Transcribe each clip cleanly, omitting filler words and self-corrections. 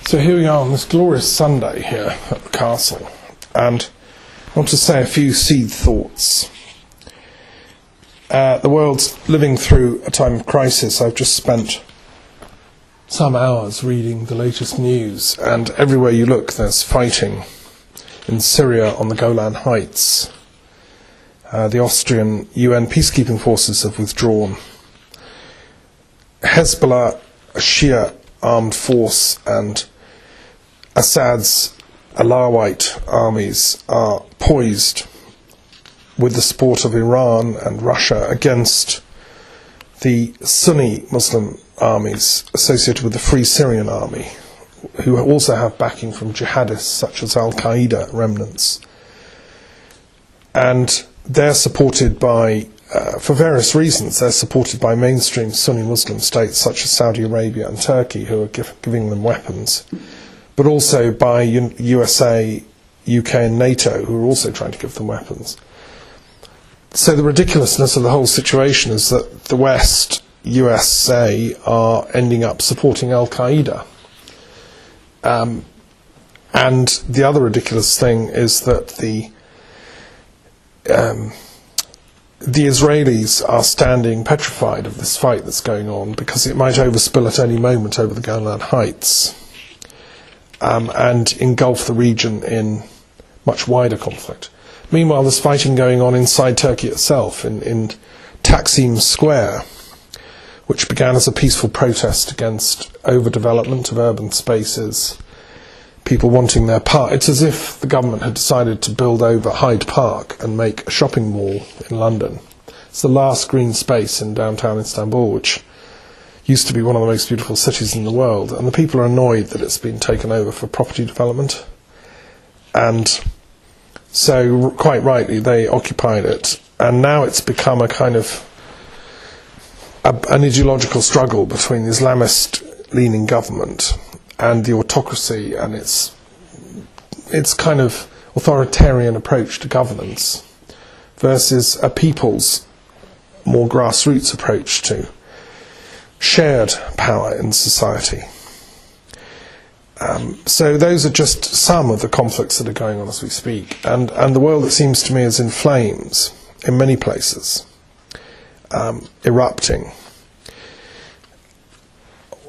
So here we are on this glorious Sunday here at the castle, and I want to say a few seed thoughts. The world's living through a time of crisis. I've just spent some hours reading the latest news, and everywhere you look there's fighting. In Syria on the Golan Heights, the Austrian UN peacekeeping forces have withdrawn. Hezbollah, a Shia armed force, and Assad's Alawite armies are poised with the support of Iran and Russia against the Sunni Muslim armies associated with the Free Syrian Army, who also have backing from jihadists such as Al-Qaeda remnants. And they're supported by, for various reasons, they're supported by mainstream Sunni Muslim states such as Saudi Arabia and Turkey, who are giving them weapons, but also by USA, UK and NATO, who are also trying to give them weapons. So the ridiculousness of the whole situation is that the West, USA, are ending up supporting Al-Qaeda. And the other ridiculous thing is that the Israelis are standing petrified of this fight that's going on because it might overspill at any moment over the Golan Heights and engulf the region in much wider conflict. Meanwhile, there's fighting going on inside Turkey itself, in Taksim Square, which began as a peaceful protest against overdevelopment of urban spaces, people wanting their part. It's as if the government had decided to build over Hyde Park and make a shopping mall in London. It's the last green space in downtown Istanbul, which used to be one of the most beautiful cities in the world, and the people are annoyed that it's been taken over for property development. And so, quite rightly, they occupied it, and now it's become a kind of an ideological struggle between the Islamist-leaning government and the autocracy and its kind of authoritarian approach to governance versus a people's more grassroots approach to shared power in society. So those are just some of the conflicts that are going on as we speak, and the world, it seems to me, is in flames in many places, erupting.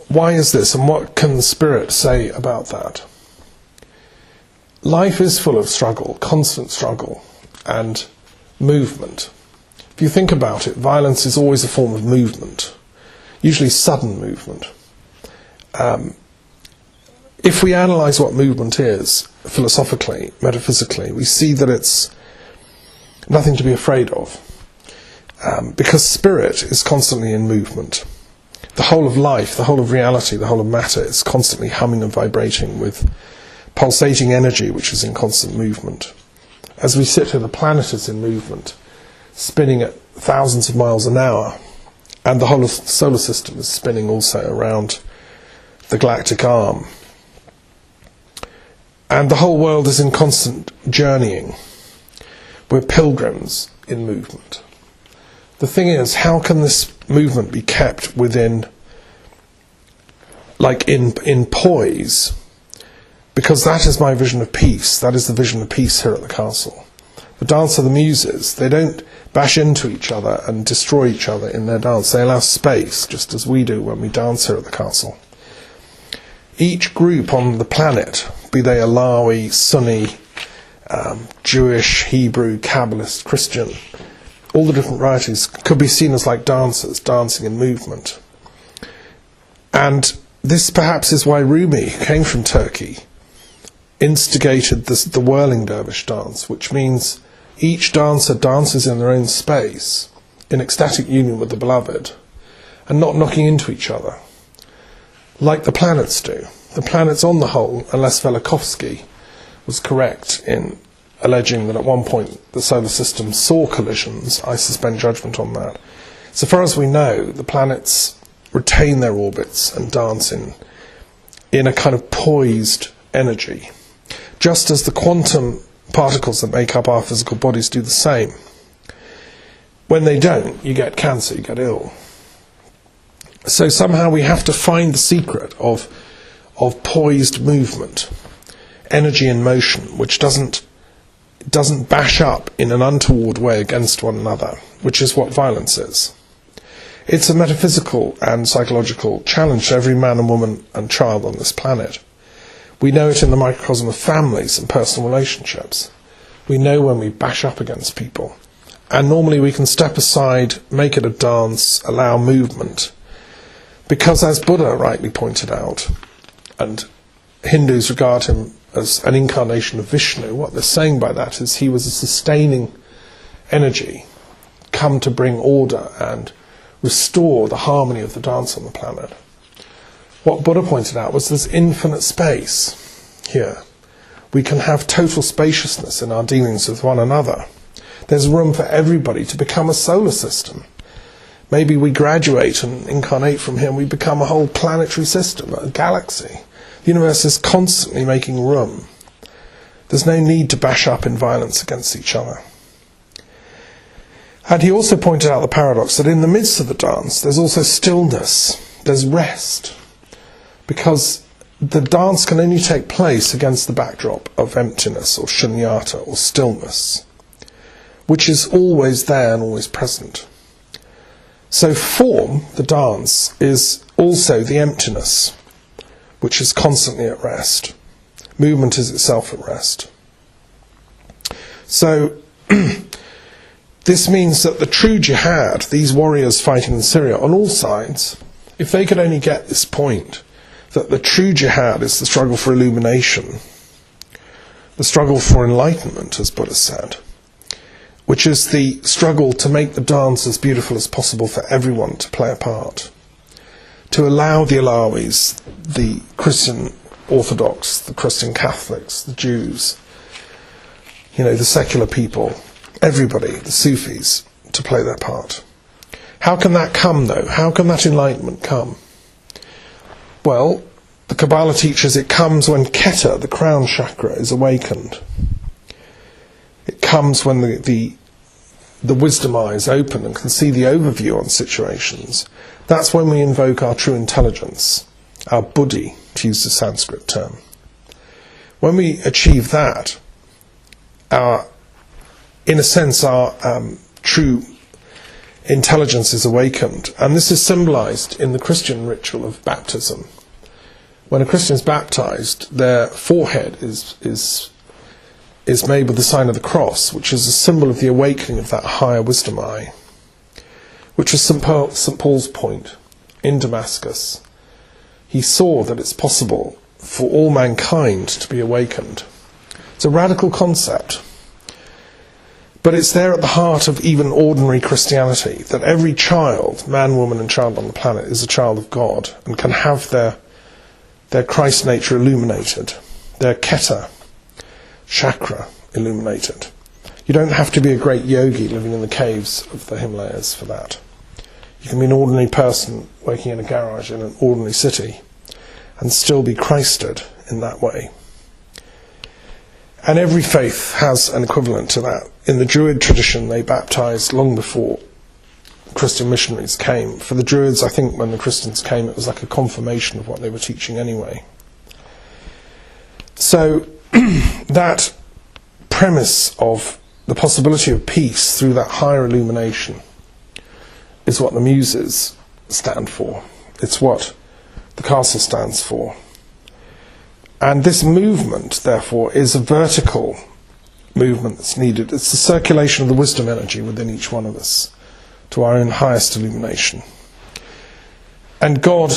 Why is this, and what can the Spirit say about that? Life is full of struggle, constant struggle, and movement. If you think about it, violence is always a form of movement, usually sudden movement. If we analyse what movement is, philosophically, metaphysically, we see that it's nothing to be afraid of, because spirit is constantly in movement. The whole of life, the whole of reality, the whole of matter is constantly humming and vibrating with pulsating energy which is in constant movement. As we sit here, the planet is in movement, spinning at thousands of miles an hour, and the whole of the solar system is spinning also around the galactic arm. And the whole world is in constant journeying. We're pilgrims in movement. The thing is, how can this movement be kept within, like in poise? Because that is my vision of peace. That is the vision of peace here at the castle. The dance of the Muses, they don't bash into each other and destroy each other in their dance. They allow space, just as we do when we dance here at the castle. Each group on the planet, be they Alawi, Sunni, Jewish, Hebrew, Kabbalist, Christian, all the different varieties could be seen as like dancers, dancing in movement. And this perhaps is why Rumi, who came from Turkey, instigated the whirling dervish dance, which means each dancer dances in their own space, in ecstatic union with the beloved, and not knocking into each other, like the planets do. The planets on the whole, unless Velikovsky was correct in alleging that at one point the solar system saw collisions, I suspend judgment on that. So far as we know, the planets retain their orbits and dance in a kind of poised energy, just as the quantum particles that make up our physical bodies do the same. When they don't, you get cancer, you get ill. So somehow we have to find the secret of of poised movement, energy in motion, which doesn't bash up in an untoward way against one another, which is what violence is. It's a metaphysical and psychological challenge to every man and woman and child on this planet. We know it in the microcosm of families and personal relationships. We know when we bash up against people. And normally we can step aside, make it a dance, allow movement. Because as Buddha rightly pointed out, and Hindus regard him as an incarnation of Vishnu, what they're saying by that is he was a sustaining energy come to bring order and restore the harmony of the dance on the planet. What Buddha pointed out was there's infinite space here. We can have total spaciousness in our dealings with one another. There's room for everybody to become a solar system. Maybe we graduate and incarnate from here and we become a whole planetary system, a galaxy. The universe is constantly making room. There's no need to bash up in violence against each other. And he also pointed out the paradox that in the midst of the dance there's also stillness, there's rest. Because the dance can only take place against the backdrop of emptiness or shunyata or stillness, which is always there and always present. So form, the dance, is also the emptiness, which is constantly at rest. Movement is itself at rest. So this means that the true jihad, these warriors fighting in Syria on all sides, if they could only get this point, that the true jihad is the struggle for illumination, the struggle for enlightenment, as Buddha said, which is the struggle to make the dance as beautiful as possible for everyone to play a part, to allow the Alawis, the Christian Orthodox, the Christian Catholics, the Jews, the secular people, everybody, the Sufis, to play their part. How can that come, though? How can that enlightenment come? Well, the Kabbalah teaches it comes when Keta, the crown chakra, is awakened. It comes when the wisdom eye is open and can see the overview on situations. That's when we invoke our true intelligence, our buddhi, to use the Sanskrit term. When we achieve that, our true intelligence is awakened. And this is symbolized in the Christian ritual of baptism. When a Christian is baptized, their forehead is made with the sign of the cross, which is a symbol of the awakening of that higher wisdom eye, which was St. Paul's point in Damascus. He saw that it's possible for all mankind to be awakened. It's a radical concept, but it's there at the heart of even ordinary Christianity, that every child, man, woman and child on the planet, is a child of God and can have their Christ nature illuminated, their Keta chakra illuminated. You don't have to be a great yogi living in the caves of the Himalayas for that. You can be an ordinary person working in a garage in an ordinary city and still be Christed in that way. And every faith has an equivalent to that. In the Druid tradition, they baptized long before Christian missionaries came. For the Druids, I think when the Christians came, it was like a confirmation of what they were teaching anyway. So that premise of the possibility of peace through that higher illumination is what the Muses stand for. It's what the castle stands for. And this movement, therefore, is a vertical movement that's needed. It's the circulation of the wisdom energy within each one of us to our own highest illumination. And God,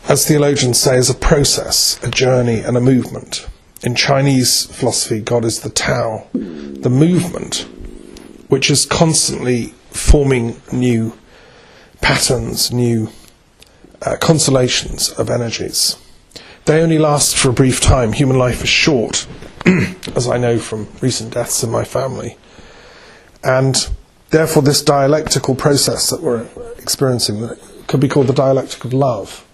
as theologians say, is a process, a journey and a movement. In Chinese philosophy, God is the Tao, the movement, which is constantly forming new patterns, new constellations of energies. They only last for a brief time. Human life is short, as I know from recent deaths in my family. And therefore this dialectical process that we're experiencing could be called the dialectic of love,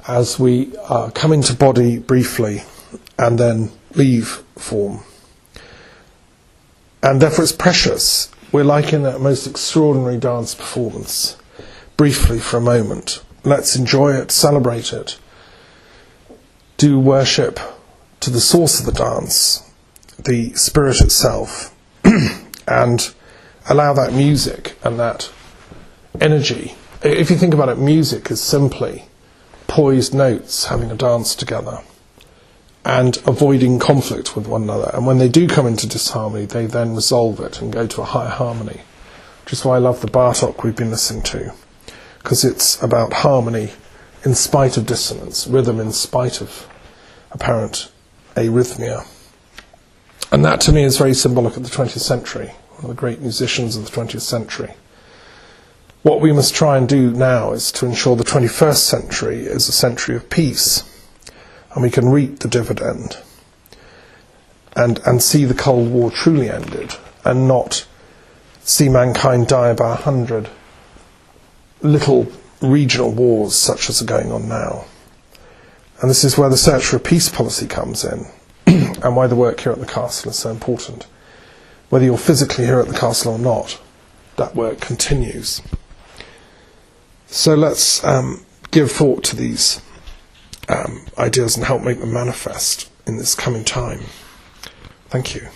as we come into body briefly and then leave form. And therefore it's precious. We're like in that most extraordinary dance performance, briefly for a moment. Let's enjoy it, celebrate it, do worship to the source of the dance, the spirit itself, and allow that music and that energy. If you think about it, music is simply poised notes having a dance together and avoiding conflict with one another. And when they do come into disharmony, they then resolve it and go to a higher harmony, which is why I love the Bartok we've been listening to, because it's about harmony in spite of dissonance, rhythm in spite of apparent arrhythmia. And that to me is very symbolic of the 20th century, one of the great musicians of the 20th century. What we must try and do now is to ensure the 21st century is a century of peace, and we can reap the dividend and see the Cold War truly ended, and not see mankind die by 100 little regional wars such as are going on now. And this is where the search for a peace policy comes in, and why the work here at the castle is so important. Whether you're physically here at the castle or not, that work continues. So let's give thought to these ideas and help make them manifest in this coming time. Thank you.